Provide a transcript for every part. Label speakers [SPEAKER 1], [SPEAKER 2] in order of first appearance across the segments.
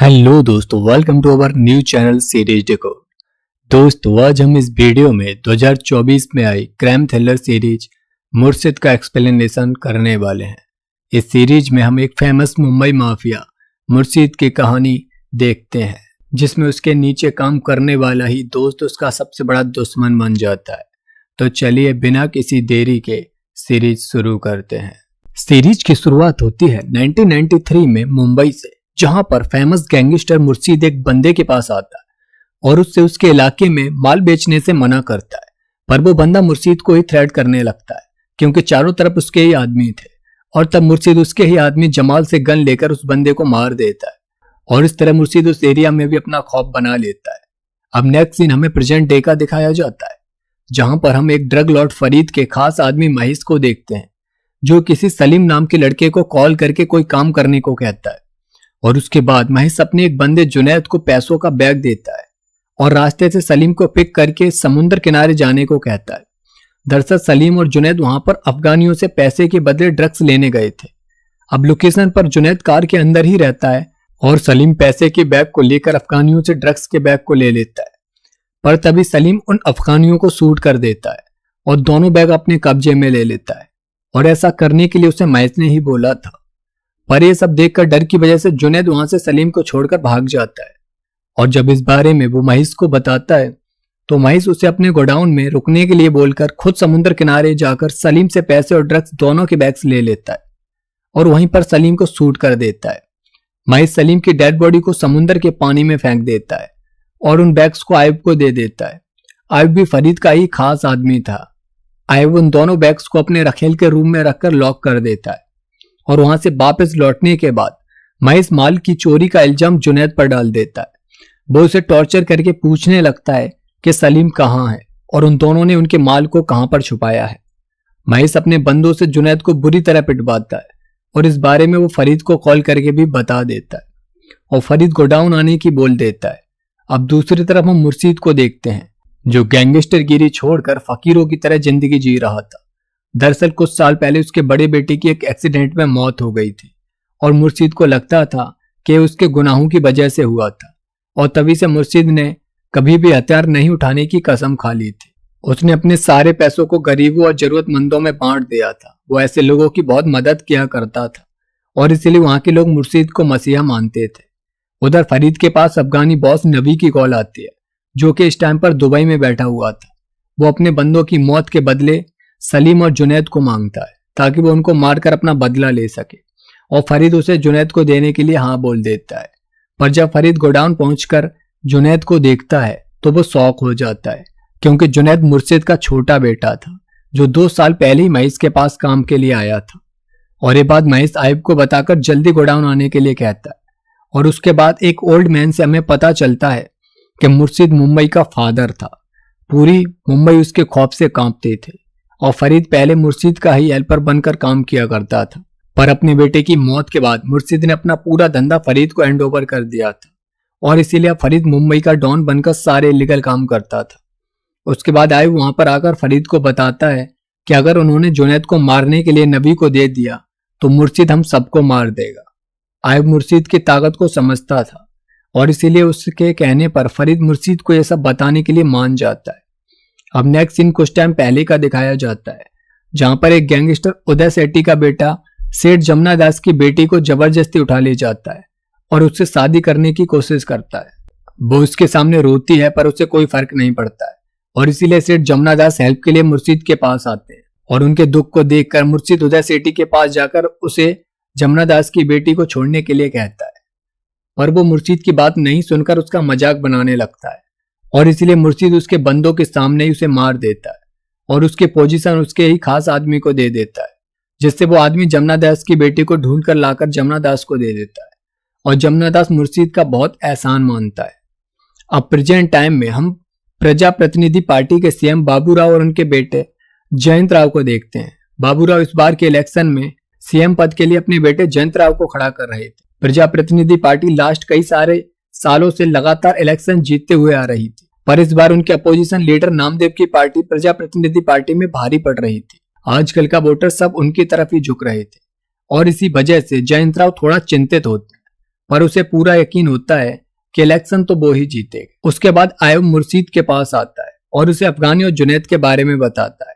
[SPEAKER 1] Hello दोस्तों, welcome to our new channel series decor. दोस्तों, आज हम इस वीडियो में 2024 में आई क्राइम थ्रिलर सीरीज मुर्शिद का एक्सप्लेनेशन करने वाले हैं। इस सीरीज में हम एक फेमस मुंबई माफिया मुर्शिद की कहानी देखते हैं, जिसमें उसके नीचे काम करने वाला ही दोस्त उसका सबसे बड़ा दुश्मन बन जाता है। तो चलिए बिना किसी देरी के सीरीज शुरू करते हैं। सीरीज की शुरुआत होती है 1993 में मुंबई से, जहां पर फेमस गैंगस्टर मुर्शिद एक बंदे के पास आता है और उससे उसके इलाके में माल बेचने से मना करता है। पर वो बंदा मुर्शिद को ही थ्रेट करने लगता है, क्योंकि चारों तरफ उसके ही आदमी थे। और तब मुर्शिद उसके ही आदमी जमाल से गन लेकर उस बंदे को मार देता है और इस तरह मुर्शिद उस एरिया में भी अपना खौफ बना लेता है। अब नेक्स्ट सीन हमें प्रेजेंट डे का दिखाया जाता है, जहां पर हम एक ड्रग लॉर्ड फरीद के खास आदमी महेश को देखते हैं, जो किसी सलीम नाम के लड़के को कॉल करके कोई काम करने को कहता है। और उसके बाद महेश अपने एक बंदे जुनैद को पैसों का बैग देता है और रास्ते से सलीम को पिक करके समुद्र किनारे जाने को कहता है। दरअसल सलीम और जुनैद वहां पर अफगानियों से पैसे के बदले ड्रग्स लेने गए थे। अब लोकेशन पर जुनैद कार के अंदर ही रहता है और सलीम पैसे के बैग को लेकर अफगानियों से ड्रग्स के बैग को ले लेता है। पर तभी सलीम उन अफगानियों को शूट कर देता है और दोनों बैग अपने कब्जे में ले लेता है। और ऐसा करने के लिए उसे महेश ने ही बोला था। पर यह सब देखकर डर की वजह से जुनैद वहां से सलीम को छोड़कर भाग जाता है। और जब इस बारे में वो महेश को बताता है तो महेश उसे अपने गोडाउन में रुकने के लिए बोलकर खुद समुद्र किनारे जाकर सलीम से पैसे और ड्रग्स दोनों के बैग्स ले लेता है और वहीं पर सलीम को शूट कर देता है। महेश सलीम की डेड बॉडी को समुद्र के पानी में फेंक देता है और उन बैग्स को आयब को दे देता है। आयब भी फरीद का ही खास आदमी था। आयब उन दोनों बैग्स को अपने रखेल के रूम में रखकर लॉक कर देता है और वहां से वापस लौटने के बाद महेश माल की चोरी का इल्जाम जुनैद पर डाल देता है। वो उसे टॉर्चर करके पूछने लगता है कि सलीम कहाँ है और उन दोनों ने उनके माल को कहां पर छुपाया है। महेश अपने बंदों से जुनैद को बुरी तरह पिटवाता है और इस बारे में वो फरीद को कॉल करके भी बता देता है और फरीद गोडाउन आने की बोल देता है। अब दूसरी तरफ हम मुर्शिद को देखते हैं, जो गैंगस्टर गिरी छोड़कर फकीरों की तरह जिंदगी जी रहा था। दरअसल कुछ साल पहले उसके बड़े बेटे की एक एक्सीडेंट में मौत हो गई थी और मुर्शिद को लगता था कि उसके गुनाहों की वजह से हुआ था। और तभी से मुर्शिद ने कभी भी हथियार नहीं उठाने की कसम खा ली थी। उसने अपने सारे पैसों को गरीबों और जरूरतमंदों में बांट दिया था। वो ऐसे लोगों की बहुत मदद किया करता था और इसीलिए वहां के लोग मुर्शिद को मसीहा मानते थे। उधर फरीद के पास अफगानी बॉस नबी की कॉल आती है, जो कि इस टाइम पर दुबई में बैठा हुआ था। वो अपने बंदों की मौत के बदले सलीम और जुनैद को मांगता है ताकि वो उनको मारकर अपना बदला ले सके और फरीद उसे जुनैद को देने के लिए हाँ बोल देता है। पर जब फरीद गोडाउन पहुंचकर जुनैद को देखता है तो वो शॉक हो जाता है, क्योंकि जुनैद मुर्शिद का छोटा बेटा था, जो 2 साल पहले ही महेश के पास काम के लिए आया था। और ये बात महेश आयब को बताकर जल्दी गोडाउन आने के लिए कहता है। और उसके बाद एक ओल्ड मैन से हमें पता चलता है कि मुर्शिद मुंबई का फादर था। पूरी मुंबई उसके खौफ से कांपते थे और फरीद पहले मुर्शिद का ही हेल्पर बनकर काम किया करता था। पर अपने बेटे की मौत के बाद मुर्शिद ने अपना पूरा धंधा फरीद को हैंड ओवर कर दिया था और इसीलिए फरीद मुंबई का डॉन बनकर सारे इलीगल काम करता था। उसके बाद आयब वहां पर आकर फरीद को बताता है कि अगर उन्होंने जुनैद को मारने के लिए नबी को दे दिया तो मुर्शिद हम सबको मार देगा। आयब मुर्शिद की ताकत को समझता था और इसीलिए उसके कहने पर फरीद मुर्शिद को यह सब बताने के लिए मान जाता है। अब नेक्स्ट सीन कुछ टाइम पहले का दिखाया जाता है, जहां पर एक गैंगस्टर उदय सेठी का बेटा सेठ जमुना दास की बेटी को जबरदस्ती उठा ले जाता है और उससे शादी करने की कोशिश करता है। वो उसके सामने रोती है पर उसे कोई फर्क नहीं पड़ता है और इसीलिए सेठ जमुना दास हेल्प के लिए मुर्शिद के पास आते हैं और उनके दुख को देखकर मुर्शिद उदय सेठी के पास जाकर उसे जमुना दास की बेटी को छोड़ने के लिए कहता है। पर वो मुर्शिद की बात नहीं सुनकर उसका मजाक बनाने लगता है और इसीलिए मुर्शिद उसके बंदों के सामने ही उसे मार देता है और उसके पोजीशन उसके ही खास आदमी को दे देता है, जिससे वो आदमी जमुना दास की बेटी को ढूंढ कर लाकर जमुना दास को दे देता है और जमुना दास मुर्शिद का बहुत एहसान मानता है। अब प्रेजेंट टाइम में हम प्रजा प्रतिनिधि पार्टी के सीएम बाबूराव और उनके बेटे जयंत राव को देखते हैं। बाबूराव इस बार के इलेक्शन में सीएम पद के लिए अपने बेटे जयंत राव को खड़ा कर रहे थे। प्रजा प्रतिनिधि पार्टी लास्ट कई सारे सालों से लगातार इलेक्शन जीतते हुए आ रही थी, पर इस बार उनके अपोजिशन लीडर नामदेव की पार्टी प्रजा प्रतिनिधि पार्टी में भारी पड़ रही थी। आजकल का वोटर सब उनकी तरफ ही झुक रहे थे और इसी वजह से जयंत राव थोड़ा चिंतित होते हैं। पर उसे पूरा यकीन होता है कि इलेक्शन तो वो ही जीतेगा। उसके बाद आयub मुर्शीद के पास आता है और उसे अफगानी और जुनैद के बारे में बताता है।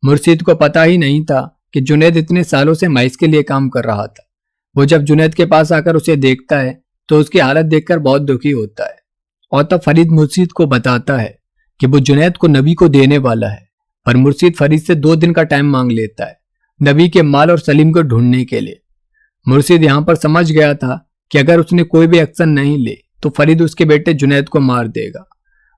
[SPEAKER 1] मुर्शीद को पता ही नहीं था कि जुनैद इतने सालों से माइस के लिए काम कर रहा था। वो जब जुनैद के पास आकर उसे देखता है तो उसकी हालत देखकर बहुत दुखी होता है और तब फरीद मुर्शीद को बताता है कि वो जुनैद को नबी को देने वाला है। पर मुर्शीद फरीद से 2 दिन का टाइम मांग लेता है नबी के माल और सलीम को ढूंढने के लिए। मुर्शीद यहाँ पर समझ गया था कि अगर उसने कोई भी एक्शन नहीं ले तो फरीद उसके बेटे जुनैद को मार देगा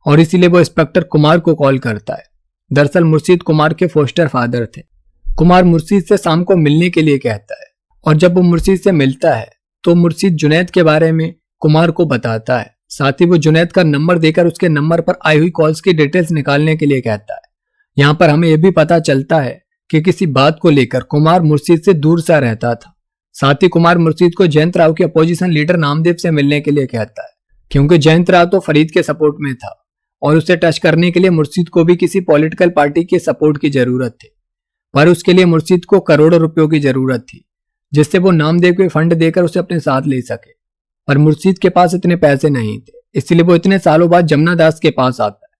[SPEAKER 1] और इसीलिए वो इंस्पेक्टर कुमार को कॉल करता है। दरअसल मुर्शीद कुमार के फोस्टर फादर थे। कुमार मुर्शीद से शाम को मिलने के लिए कहता है और जब वो मुर्शीद से मिलता है तो मुर्शीद जुनैद के बारे में कुमार को बताता है। साथ ही वो जुनैद का नंबर देकर उसके नंबर पर आई हुई कॉल्स की डिटेल्स निकालने के लिए कहता है। यहाँ पर हमें यह भी पता चलता है कि किसी बात को लेकर कुमार मुर्शीद से दूर सा रहता था। साथ ही कुमार मुर्शीद को जयंत राव के अपोजिशन लीडर नामदेव से मिलने के लिए कहता है क्योंकि जयंत राव तो फरीद के सपोर्ट में था और उसे टच करने के लिए मुर्शीद को भी किसी पॉलिटिकल पार्टी के सपोर्ट की जरूरत थी। पर उसके लिए मुर्शीद को करोड़ों रुपयों की जरूरत थी जिससे वो नामदेव के फंड देकर उसे अपने साथ ले सके। पर मुर्शीद के पास इतने पैसे नहीं थे, इसलिए वो इतने सालों बाद जमुना दास के पास आता है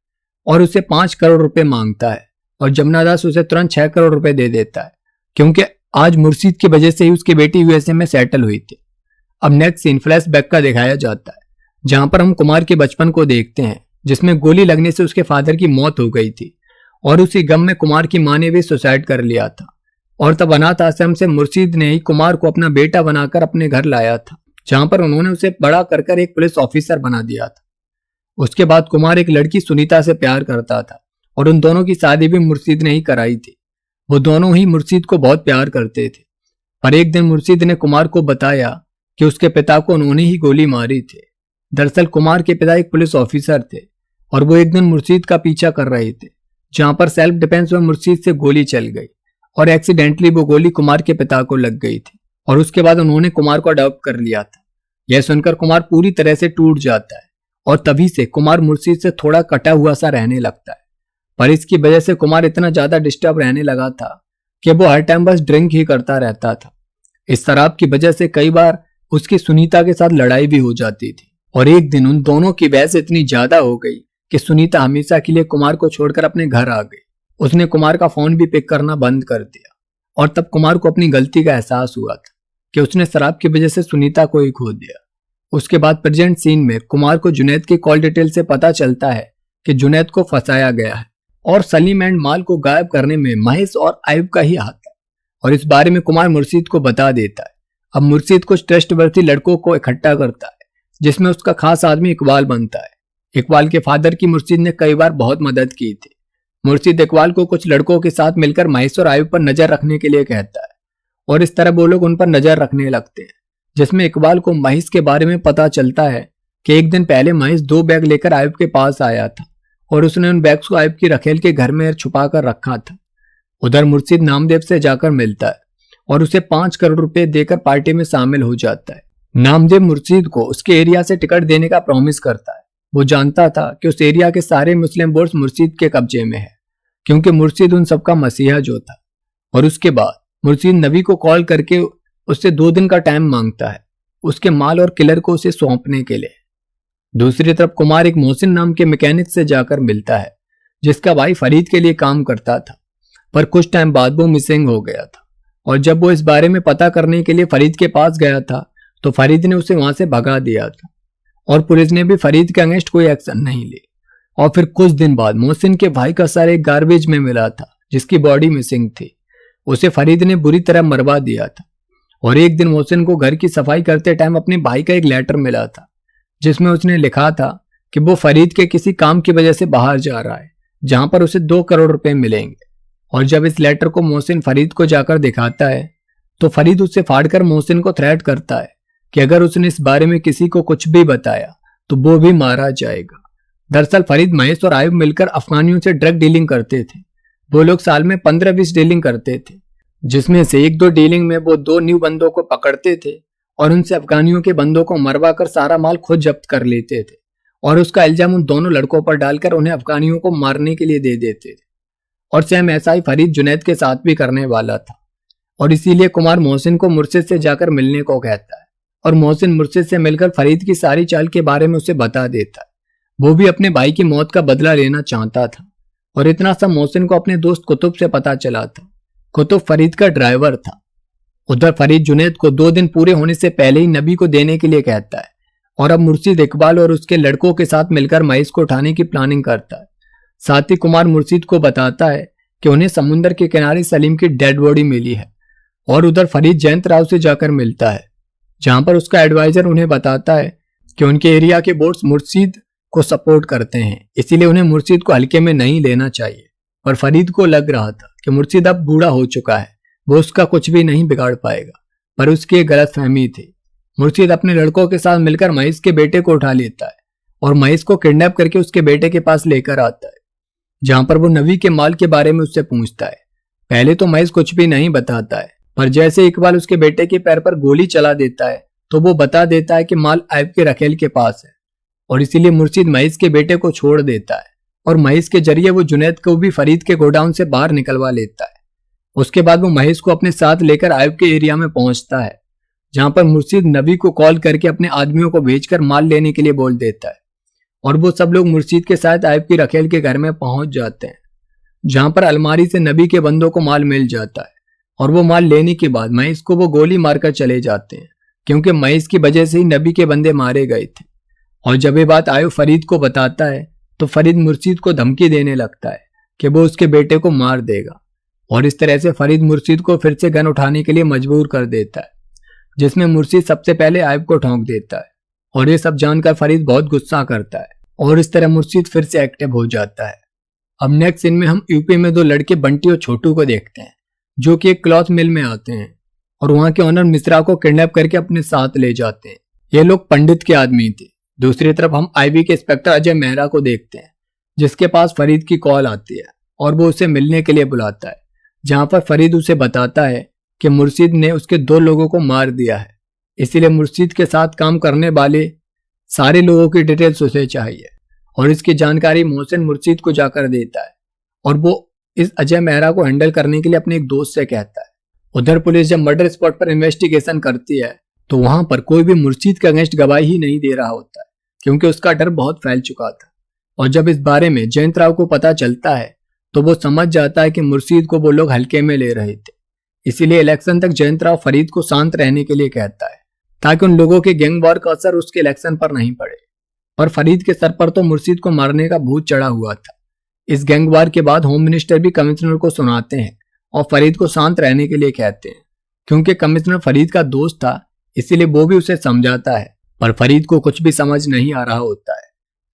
[SPEAKER 1] और उसे 5 करोड़ रुपए मांगता है और जमुना दास उसे तुरंत 6 करोड़ रुपए दे देता है क्योंकि आज मुर्शीद की वजह से ही उसकी बेटी यूएसए में सेटल हुई थी। अब नेक्स्ट सीन फ्लैशबैक का दिखाया जाता है जहां पर हम कुमार के बचपन को देखते हैं जिसमें गोली लगने से उसके फादर की मौत हो गई थी और उसी गम में कुमार की मां ने भी सुसाइड कर लिया था और तब अनाथ आश्रम से मुर्शीद ने ही कुमार को अपना बेटा बनाकर अपने घर लाया था जहां पर उन्होंने उसे बड़ा कर एक पुलिस ऑफिसर बना दिया था। उसके बाद कुमार एक लड़की सुनीता से प्यार करता था और उन दोनों की शादी भी मुर्शीद ने ही कराई थी। वो दोनों ही मुर्शीद को बहुत प्यार करते थे। पर एक दिन मुर्शीद ने कुमार को बताया कि उसके पिता को उन्होंने ही गोली मारी थी। दरअसल कुमार के पिता एक पुलिस ऑफिसर थे और वो एक दिन मुर्शीद का पीछा कर रहे थे जहां पर सेल्फ डिफेंस में मुर्शीद से गोली चल गई और एक्सीडेंटली वो गोली कुमार के पिता को लग गई थी और उसके बाद उन्होंने कुमार को अडॉप्ट कर लिया था। यह सुनकर कुमार पूरी तरह से टूट जाता है और तभी से कुमार मुर्शीद से थोड़ा कटा हुआ सा रहने लगता है। पर इसकी वजह से कुमार इतना ज्यादा डिस्टर्ब रहने लगा था कि वो हर टाइम बस ड्रिंक ही करता रहता था। इस शराब की वजह से कई बार उसकी सुनीता के साथ लड़ाई भी हो जाती थी और एक दिन उन दोनों की बहस इतनी ज्यादा हो गई कि सुनीता हमेशा के लिए कुमार को छोड़कर अपने घर आ गई। उसने कुमार का फोन भी पिक करना बंद कर दिया और तब कुमार को अपनी गलती का एहसास हुआ था कि उसने शराब की वजह से सुनीता को ही खो दिया। उसके बाद प्रेजेंट सीन में कुमार को जुनैद की कॉल डिटेल से पता चलता है कि जुनैद को फंसाया गया है और सलीम एंड माल को गायब करने में महेश और आयुब का ही हाथ है और इस बारे में कुमार मुर्शीद को बता देता है। अब मुर्शीद कुछ ट्रस्टवर्थी लड़कों को इकट्ठा करता है जिसमें उसका खास आदमी इकबाल बनता है। इकबाल के फादर की मुर्शीद ने कई बार बहुत मदद की थी। मुर्शीद इकबाल को कुछ लड़कों के साथ मिलकर महेश और आयुब पर नजर रखने के लिए कहता है और इस तरह वो लोग उन पर नजर रखने लगते हैं जिसमें इकबाल को महेश के बारे में पता चलता है कि एक दिन पहले महेश 2 बैग लेकर आयुब के पास आया था और उसने उन बैग्स को आयुब की रखेल के घर में छुपा कर रखा था। उधर मुर्शीद नामदेव से जाकर मिलता है और उसे 5 करोड़ रुपए देकर पार्टी में शामिल हो जाता है। नामदेव मुर्शीद को उसके एरिया से टिकट देने का प्रॉमिस करता है। वो जानता था कि उस एरिया के सारे मुस्लिम वोट्स मुर्शीद के कब्जे में है क्योंकि मुर्शीद उन सबका मसीहा जो था। और उसके बाद मुर्शीद नबी को कॉल करके उससे 2 दिन का टाइम मांगता है उसके माल और किलर को उसे सौंपने के लिए। दूसरी तरफ कुमार एक मोहसिन नाम के मैकेनिक से जाकर मिलता है जिसका भाई फरीद के लिए काम करता था पर कुछ टाइम बाद वो मिसिंग हो गया था और जब वो इस बारे में पता करने के लिए फरीद के पास गया था तो फरीद ने उसे वहां से भगा दिया था और पुलिस ने भी फरीद के अगेंस्ट कोई एक्शन नहीं ली। और फिर कुछ दिन बाद मोहसिन के भाई का सर एक गार्बेज में मिला था जिसकी बॉडी मिसिंग थी। उसे फरीद ने बुरी तरह मरवा दिया था और एक दिन मोहसिन को घर की सफाई करते टाइम अपने भाई का एक लेटर मिला था जिसमें उसने लिखा था कि वो फरीद के किसी काम की वजह से बाहर जा रहा है जहां पर उसे 2 करोड़ रुपए मिलेंगे। और जब इस लेटर को मोहसिन फरीद को जाकर दिखाता है तो फरीद उससे फाड़कर मोहसिन को थ्रेट करता है कि अगर उसने इस बारे में किसी को कुछ भी बताया तो वो भी मारा जाएगा। दरअसल फरीद, महेश और आयुब मिलकर अफगानियों से ड्रग डीलिंग करते थे। वो लोग साल में 15-20 डीलिंग करते थे जिसमें से 1-2 डीलिंग में वो 2 न्यू बंदों को पकड़ते थे और उनसे अफगानियों के बंदों को मरवा कर सारा माल खुद जब्त कर लेते थे और उसका इल्जाम उन दोनों लड़कों पर डालकर उन्हें अफगानियों को मारने के लिए दे देते थे। और सेम ऐसा ही फरीद जुनैद के साथ भी करने वाला था और इसीलिए कुमार मोहसिन को मुर्शिद से जाकर मिलने को कहता है और मोहसिन मुर्शिद से मिलकर फरीद की सारी चाल के बारे में उसे बता देता है। वो भी अपने भाई की मौत का बदला लेना चाहता था और इतना सब मोहसिन को अपने दोस्त कुतुब से पता चला था। कुतुब फरीद का ड्राइवर था। उधर फरीद जुनैद को 2 दिन पूरे होने से पहले ही नबी को देने के लिए कहता है और अब मुर्शिद इकबाल और उसके लड़कों के साथ मिलकर महेश को उठाने की प्लानिंग करता है। साथ ही कुमार मुर्शिद को बताता है कि उन्हें समुद्र के किनारे सलीम की डेड बॉडी मिली है और उधर फरीद जयंत राव से जाकर मिलता है, जहां पर उसका एडवाइजर उन्हें बताता है कि उनके एरिया के बोर्ड्स मुर्शिद को सपोर्ट करते हैं, इसीलिए उन्हें मुर्शिद को हल्के में नहीं लेना चाहिए। पर फरीद को लग रहा था कि मुर्शिद अब बूढ़ा हो चुका है, वो उसका कुछ भी नहीं बिगाड़ पाएगा, पर उसकी एक गलतफहमी थी। मुर्शिद अपने लड़कों के साथ मिलकर महेश के बेटे को उठा लेता है और महेश को किडनैप करके उसके बेटे के पास लेकर आता है, जहां पर वो नबी के माल के बारे में उससे पूछता है। पहले तो महेश कुछ भी नहीं बताता है, पर जैसे इकबाल उसके बेटे के पैर पर गोली चला देता है तो वो बता देता है कि माल आयब के रखेल के पास है और इसीलिए मुर्शिद महेश के बेटे को छोड़ देता है और महेश के जरिए वो जुनैद को भी फरीद के गोडाउन से बाहर निकलवा लेता है। उसके बाद वो महेश को अपने साथ लेकर आयब के एरिया में पहुंचता है, जहां पर मुर्शिद नबी को कॉल करके अपने आदमियों को भेजकर माल लेने के लिए बोल देता है और वो सब लोग मुर्शिद के साथ आयब की रखेल के घर में पहुंच जाते हैं, जहां पर अलमारी से नबी के बंदों को माल मिल जाता है और वो माल लेने के बाद महेश को वो गोली मारकर चले जाते हैं, क्योंकि महेश की वजह से ही नबी के बंदे मारे गए थे। और जब ये बात आयब फरीद को बताता है तो फरीद मुर्शिद को धमकी देने लगता है कि वो उसके बेटे को मार देगा और इस तरह से फरीद मुर्शिद को फिर से गन उठाने के लिए मजबूर कर देता है, जिसमें मुर्शिद सबसे पहले आयब को ठोंक देता है और ये सब जानकर फरीद बहुत गुस्सा करता है और इस तरह मुर्शिद फिर से एक्टिव हो जाता है। अब नेक्स्ट सीन में हम यूपी में 2 लड़के बंटी और छोटू को देखते हैं, जो कि एक क्लॉथ मिल में आते हैं और वहां के ओनर मिश्रा को किडनैप करके अपने साथ ले जाते हैं। ये लोग पंडित के आदमी थे। दूसरी तरफ हम आईबी के इंस्पेक्टर अजय मेहरा को देखते हैं, जिसके पास फरीद की कॉल आती है और वो उसे मिलने के लिए बुलाता है, जहां पर फरीद उसे बताता है कि मुर्शिद ने उसके 2 लोगों को मार दिया है, इसीलिए मुर्शिद के साथ काम करने वाले सारे लोगों की डिटेल्स उसे चाहिए और इसकी जानकारी मोहसिन मुर्शिद को जाकर देता है और वो इस अजय मेहरा को हैंडल करने के लिए अपने एक दोस्त से कहता है। उधर पुलिस जब मर्डर स्पॉट पर इन्वेस्टिगेशन करती है तो वहां पर कोई भी मुर्शिद के अगेंस्ट गवाही ही नहीं दे रहा होता है, क्योंकि उसका डर बहुत फैल चुका था। और जब इस बारे में जयंत राव को पता चलता है तो वो समझ जाता है कि मुर्शिद को वो लोग हल्के में ले रहे थे, इसीलिए इलेक्शन तक जयंत राव फरीद को शांत रहने के लिए कहता है ताकि उन लोगों के गैंग वॉर का असर उसके इलेक्शन पर नहीं पड़े। पर फरीद के सर पर तो मुर्शिद को मारने का भूत चढ़ा हुआ था। इस गैंग वॉर के बाद होम मिनिस्टर भी कमिश्नर को सुनाते हैं और फरीद को शांत रहने के लिए कहते हैं, क्योंकि कमिश्नर फरीद का दोस्त था, इसीलिए वो भी उसे समझाता है, पर फरीद को कुछ भी समझ नहीं आ रहा होता है।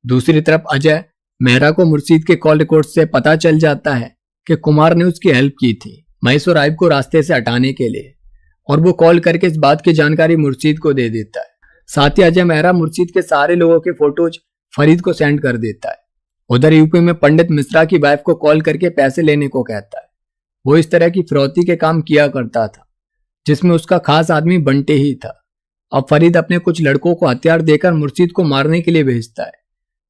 [SPEAKER 1] दूसरी तरफ अजय मेहरा को मुर्शिद के कॉल रिकॉर्ड से पता चल जाता है कि कुमार ने उसकी हेल्प की थी महेश और आयब को रास्ते से हटाने के लिए और वो कॉल करके इस बात की जानकारी मुर्शिद को दे देता है। साथ ही अजय मेहरा मुर्शिद के सारे लोगों के फोटोज फरीद को सेंड कर देता है। उधर यूपी में पंडित मिश्रा की वाइफ को कॉल करके पैसे लेने को कहता है। वो इस तरह की फिरौती के काम किया करता था, जिसमें उसका खास आदमी बंटे ही था। अब फरीद अपने कुछ लड़कों को हथियार देकर मुर्शिद को मारने के लिए भेजता है,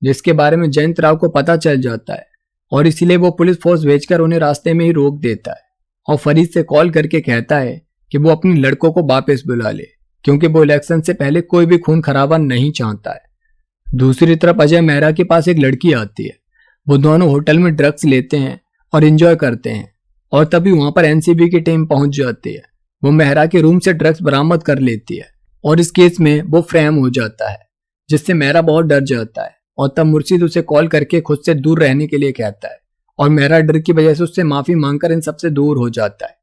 [SPEAKER 1] जिसके बारे में जयंत राव को पता चल जाता है और इसीलिए वो पुलिस फोर्स भेजकर उन्हें रास्ते में ही रोक देता है और फरीद से कॉल करके कहता है कि वो अपने लड़कों को वापस बुला ले, क्योंकि वो इलेक्शन से पहले कोई भी खून खराबा नहीं चाहता है। दूसरी तरफ अजय मेहरा के पास एक लड़की आती है। वो दोनों होटल में ड्रग्स लेते हैं और एंजॉय करते हैं और तभी वहां पर एनसीबी की टीम पहुंच जाती है। वो मेहरा के रूम से ड्रग्स बरामद कर लेती है और इस केस में वो फ्रेम हो जाता है, जिससे मेहरा बहुत डर जाता है और तब मुर्शिद उसे कॉल करके खुद से दूर रहने के लिए कहता है और मेहरा डर की वजह से उससे माफी मांगकर इन सबसे दूर हो जाता है।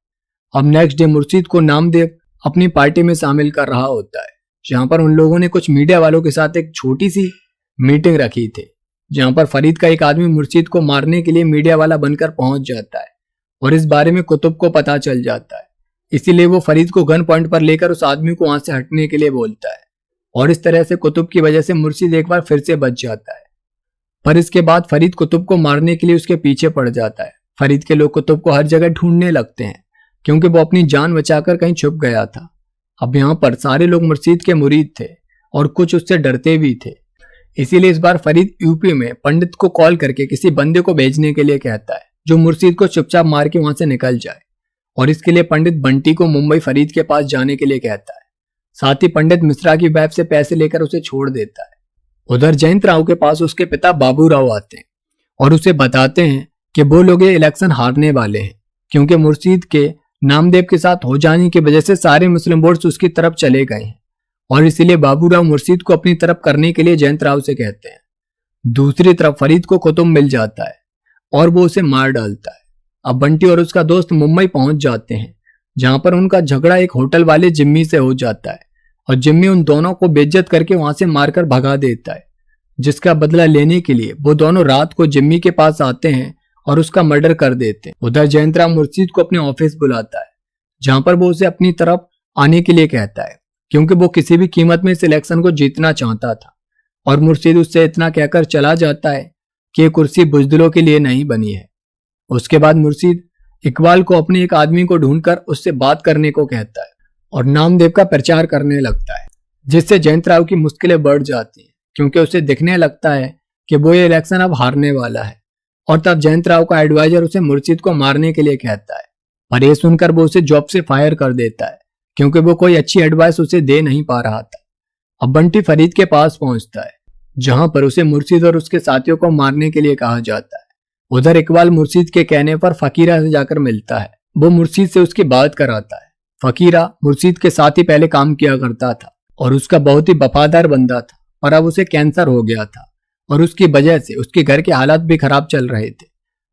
[SPEAKER 1] अब नेक्स्ट डे मुर्शिद को नामदेव अपनी पार्टी में शामिल कर रहा होता है, जहां पर उन लोगों ने कुछ मीडिया वालों के साथ एक छोटी सी मीटिंग रखी थी, जहां पर फरीद का एक आदमी मुर्शिद को मारने के लिए मीडिया वाला बनकर पहुंच जाता है और इस बारे में कुतुब को पता चल जाता है। इसीलिए वो फरीद को गन पॉइंट पर लेकर उस आदमी को वहां से हटने के लिए बोलता है और इस तरह से कुतुब की वजह से मुर्शिद एक बार फिर से बच जाता है। पर इसके बाद फरीद कुतुब को मारने के लिए उसके पीछे पड़ जाता है। फरीद के लोग कुतुब को हर जगह ढूंढने लगते हैं, क्योंकि वो अपनी जान बचाकर कहीं छुप गया था। अब यहाँ पर सारे लोग मुर्शिद के मुरीद थे और कुछ उससे डरते भी थे। इसीलिए इस बार फरीद यूपी में पंडित को कॉल करके किसी बंदे को भेजने के लिए कहता है, जो मुर्शिद को चुपचाप मार के वहां से निकल जाए, और इसके लिए पंडित बंटी को मुंबई फरीद के पास जाने के लिए कहता है। साथ ही पंडित मिश्रा की वाइफ से पैसे लेकर उसे छोड़ देता है। उधर जयंत राव के पास उसके पिता बाबू राव आते हैं और उसे बताते हैं कि वो लोग ये इलेक्शन हारने वाले हैं, क्योंकि मुर्शीद के नामदेव के साथ हो जाने की वजह से सारे मुस्लिम वोट्स उसकी तरफ चले गए हैं और इसीलिए बाबू राव मुर्शीद को अपनी तरफ करने के लिए जयंत राव से कहते हैं। दूसरी तरफ फरीद को कुतुब मिल जाता है और वो उसे मार डालता है। अब बंटी और उसका दोस्त मुंबई पहुंच जाते हैं, जहां पर उनका झगड़ा एक होटल वाले जिम्मी से हो जाता है और जिम्मी उन दोनों को बेइज्जत करके वहां से मारकर भगा देता है, जिसका बदला लेने के लिए वो दोनों रात को जिम्मी के पास आते हैं और उसका मर्डर कर देते हैं। उधर जयंत राव मुर्शीद को अपने ऑफिस बुलाता है, जहां पर वो उसे अपनी तरफ आने के लिए कहता है, क्योंकि वो किसी भी कीमत में इस इलेक्शन को जीतना चाहता था। और मुर्शीद उससे इतना कहकर चला जाता है कि ये कुर्सी बुजदिलों के लिए नहीं बनी है। उसके बाद मुर्शीद इकबाल को अपने एक आदमी को ढूंढकर उससे बात करने को कहता है और नामदेव का प्रचार करने लगता है, जिससे जयंत राव की मुश्किलें बढ़ जाती हैं, क्योंकि उसे दिखने लगता है कि वो ये इलेक्शन अब हारने वाला है। और तब जयंत राव का एडवाइजर उसे मुर्शीद को मारने के लिए कहता है, पर यह सुनकर वो उसे जॉब से फायर कर देता है, क्योंकि वो कोई अच्छी एडवाइस उसे दे नहीं पा रहा था। अब बंटी फरीद के पास पहुंचता है, जहां पर उसे मुर्शीद और उसके साथियों को मारने के लिए कहा जाता है। उधर इकबाल मुर्शीद के कहने पर फकीरा से जाकर मिलता है। वो मुर्शीद से उसकी बात कराता है। फकीरा मुर्शीद के साथ ही पहले काम किया करता था और उसका बहुत ही वफादार बंदा था, और अब उसे कैंसर हो गया था और उसकी वजह से उसके घर के हालात भी खराब चल रहे थे।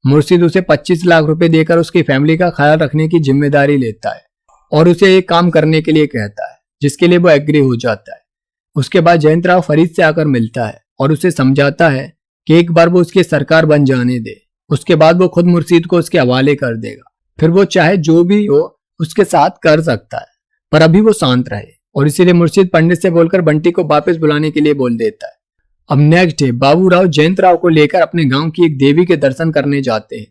[SPEAKER 1] मुर्शीद उसे 25 लाख रुपए देकर उसकी फैमिली का ख्याल रखने की जिम्मेदारी लेता है और उसे एक काम करने के लिए कहता है, जिसके लिए वो एग्री हो जाता है। उसके बाद जयंत राव फरीद से आकर मिलता है और उसे समझाता है कि एक बार वो उसकी सरकार बन जाने दे, उसके बाद वो खुद मुर्शीद को उसके हवाले कर देगा, फिर वो चाहे जो भी हो उसके साथ कर सकता है, पर अभी वो शांत रहे। और इसीलिए मुर्शीद पंडित से बोलकर बंटी को वापस बुलाने के लिए बोल देता है। अब नेक्स्ट डे बाबू राव जयंत राव को लेकर अपने गांव की एक देवी के दर्शन करने जाते हैं।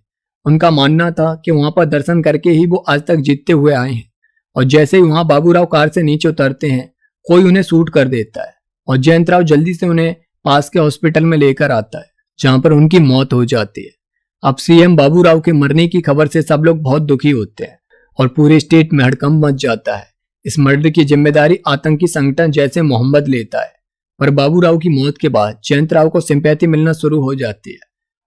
[SPEAKER 1] उनका मानना था कि वहां पर दर्शन करके ही वो आज तक जीतते हुए आए हैं, और जैसे ही वहां बाबू राव कार से नीचे उतरते हैं, कोई उन्हें शूट कर देता है और जयंत राव जल्दी से उन्हें पास के हॉस्पिटल में लेकर आता है, जहां पर उनकी मौत हो जाती है। अब सीएम बाबू राव के मरने की खबर से सब लोग बहुत दुखी होते हैं और पूरे स्टेट में हड़कंप मच जाता है। इस मर्डर की जिम्मेदारी आतंकी संगठन जैसे मोहम्मद लेता है, पर बाबू राव की मौत के बाद जयंत राव को सिंपैथी मिलना शुरू हो जाती है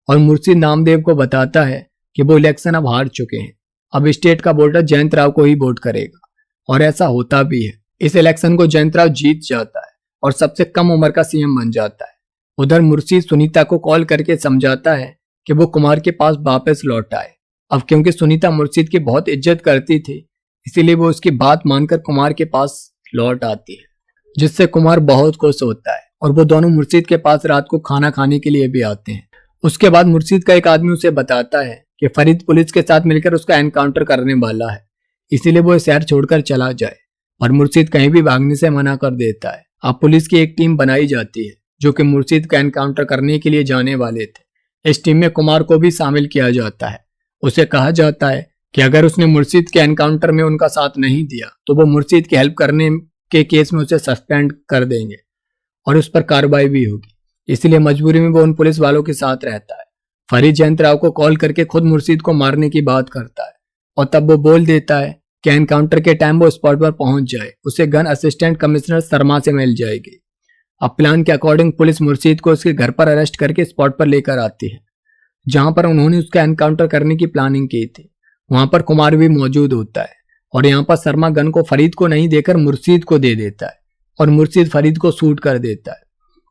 [SPEAKER 1] और मुर्शीद नामदेव को बताता है कि वो इलेक्शन अब हार चुके हैं, अब स्टेट का वोटर जयंत राव को ही वोट करेगा, और ऐसा होता भी है। इस इलेक्शन को जयंत राव जीत जाता है और सबसे कम उम्र का सीएम बन जाता है। उधर मुर्शीद सुनीता को कॉल करके समझाता है कि वो कुमार के पास वापस लौट आए। अब क्योंकि सुनीता मुर्शीद की बहुत इज्जत करती थी, इसीलिए वो उसकी बात मानकर कुमार के पास लौट आती है, जिससे कुमार बहुत खुश होता है और वो दोनों मुर्शीद के पास रात को खाना खाने के लिए भी आते हैं। उसके बाद मुर्शीद का एक आदमी उसे बताता है कि फरीद पुलिस के साथ मिलकर उसका एनकाउंटर करने वाला है, इसीलिए वो शहर छोड़कर चला जाए, और मुर्शीद कहीं भी भागने से मना कर देता है। अब पुलिस की एक टीम बनाई जाती है जो कि मुर्शीद का एनकाउंटर करने के लिए जाने वाले थे। इस टीम में कुमार को भी शामिल किया जाता है। उसे कहा जाता है कि अगर उसने मुर्शीद के एनकाउंटर में उनका साथ नहीं दिया तो वो मुर्शीद की हेल्प करने के केस में उसे सस्पेंड कर देंगे और उस पर कार्रवाई भी होगी, इसलिए मजबूरी में वो उन पुलिस वालों के साथ रहता है। फरीद जयंत राव को कॉल करके खुद मुर्शीद को मारने की बात करता है और तब वो बोल देता है कि एनकाउंटर के टाइम वो स्पॉट पर पहुंच जाए, उसे गन असिस्टेंट कमिश्नर शर्मा से मिल जाएगी। अब प्लान के अकॉर्डिंग पुलिस मुर्शीद को उसके घर पर अरेस्ट करके स्पॉट पर लेकर आती है, जहां पर उन्होंने उसका एनकाउंटर करने की प्लानिंग की थी। वहां पर कुमार भी मौजूद होता है और यहाँ पर शर्मा गन को फरीद को नहीं देकर मुर्शीद को दे देता है और मुर्शीद फरीद को शूट कर देता है।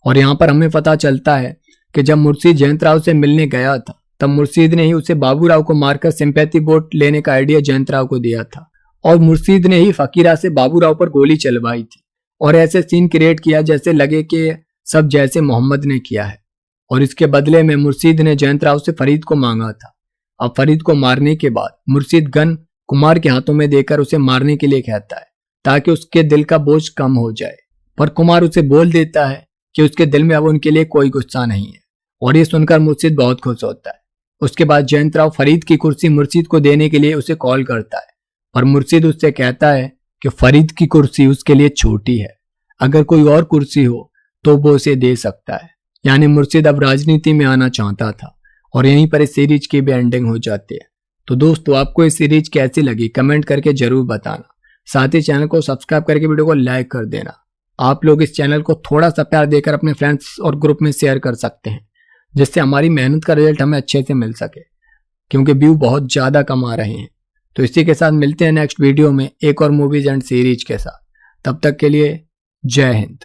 [SPEAKER 1] और यहाँ पर हमें पता चलता है कि जब मुर्शीद जयंत राव से मिलने गया था तब मुर्शीद ने ही उसे बाबू राव को मारकर सिंपैथी वोट लेने का आइडिया जयंत राव को दिया था, और मुर्शीद ने ही फकीरा से बाबू राव पर गोली चलवाई थी और ऐसे सीन क्रिएट किया जैसे लगे कि सब जैसे मोहम्मद ने किया है। और इसके बदले में मुर्शीद ने जयंत राव से फरीद को मांगा था। अब फरीद को मारने के बाद मुर्शीद गन कुमार के हाथों में देकर उसे मारने के लिए कहता है ताकि उसके दिल का बोझ कम हो जाए, पर कुमार उसे बोल देता है कि उसके दिल में अब उनके लिए कोई गुस्सा नहीं है, और ये सुनकर मुर्शीद बहुत खुश होता है। उसके बाद जयंत राव फरीद की कुर्सी मुर्शीद को देने के लिए उसे कॉल करता है, पर मुर्शीद उससे कहता है कि फरीद की कुर्सी उसके लिए छोटी है, अगर कोई और कुर्सी हो तो वो उसे दे सकता है। यानी मुर्शीद अब राजनीति में आना चाहता था, और यहीं पर इस सीरीज की भी एंडिंग हो जाती है। तो दोस्तों, आपको इस सीरीज कैसी लगी कमेंट करके जरूर बताना। साथ ही चैनल को सब्सक्राइब करके वीडियो को लाइक कर देना। आप लोग इस चैनल को थोड़ा सा प्यार देकर अपने फ्रेंड्स और ग्रुप में शेयर कर सकते हैं, जिससे हमारी मेहनत का रिजल्ट हमें अच्छे से मिल सके, क्योंकि व्यू बहुत ज़्यादा कम आ रहे हैं। तो इसी के साथ मिलते हैं नेक्स्ट वीडियो में एक और मूवीज एंड सीरीज के साथ। तब तक के लिए जय हिंद।